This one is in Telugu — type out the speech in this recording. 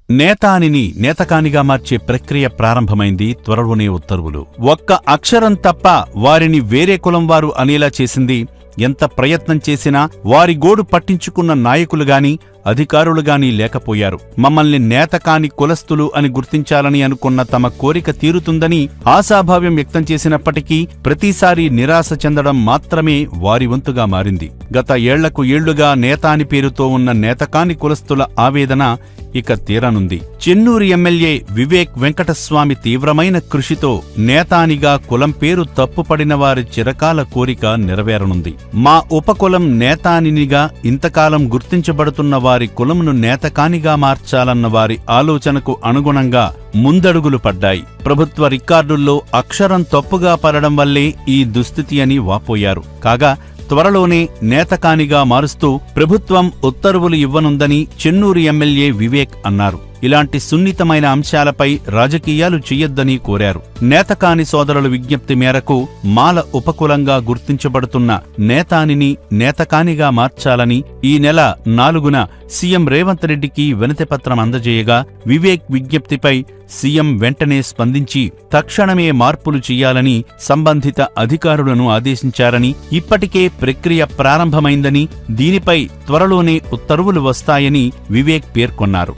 నేతానిని నేతకానిగా మార్చే ప్రక్రియ ప్రారంభమైంది. త్వరలోనే ఉత్తర్వులు. ఒక్క అక్షరం తప్ప వారిని వేరే కులం వారు అనేలా చేసింది. ఎంత ప్రయత్నం చేసినా వారి గోడు పట్టించుకున్న నాయకులుగాని అధికారులుగాని లేకపోయారు. మమ్మల్ని నేతకాని కులస్తులు అని గుర్తించాలని అనుకున్న తమ కోరిక తీరుతుందని ఆశాభావ్యం వ్యక్తం చేసినప్పటికీ ప్రతిసారీ నిరాశ చెందడం మాత్రమే వారి వంతుగా మారింది. గత ఏళ్లకు ఏళ్లుగా నేతాని పేరుతో ఉన్న నేతకాని కులస్తుల ఆవేదన ఇక తీరనుంది. చెన్నూరు ఎమ్మెల్యే వివేక్ వెంకటస్వామి తీవ్రమైన కృషితో నేతానిగా కులం పేరు తప్పుపడిన వారి చిరకాల కోరిక నెరవేరనుంది. మా ఉపకులం నేతానినిగా ఇంతకాలం గుర్తించబడుతున్న వారి కులంను నేతకానిగా మార్చాలన్న వారి ఆలోచనకు అనుగుణంగా ముందడుగులు పడ్డాయి. ప్రభుత్వ రికార్డుల్లో అక్షరం తప్పుగా పడడం వల్లే ఈ దుస్థితి అని వాపోయారు. కాగా త్వరలోనే నేతకానిగా మారుస్తూ ప్రభుత్వం ఉత్తర్వులు ఇవ్వనుందని చెన్నూరు ఎమ్మెల్యే వివేక్ అన్నారు. ఇలాంటి సున్నితమైన అంశాలపై రాజకీయాలు చెయ్యొద్దని కోరారు. నేతకాని సోదరుల విజ్ఞప్తి మేరకు మాల ఉపకులంగా గుర్తించబడుతున్న నేతానిని నేతకానిగా మార్చాలని ఈ నెల 4న సీఎం రేవంత్ రెడ్డికి వినతిపత్రం అందజేయగా వివేక్ విజ్ఞప్తిపై సీఎం వెంటనే స్పందించి తక్షణమే మార్పులు చెయ్యాలని సంబంధిత అధికారులను ఆదేశించారని, ఇప్పటికే ప్రక్రియ ప్రారంభమైందని, దీనిపై త్వరలోనే ఉత్తర్వులు వస్తాయని వివేక్ పేర్కొన్నారు.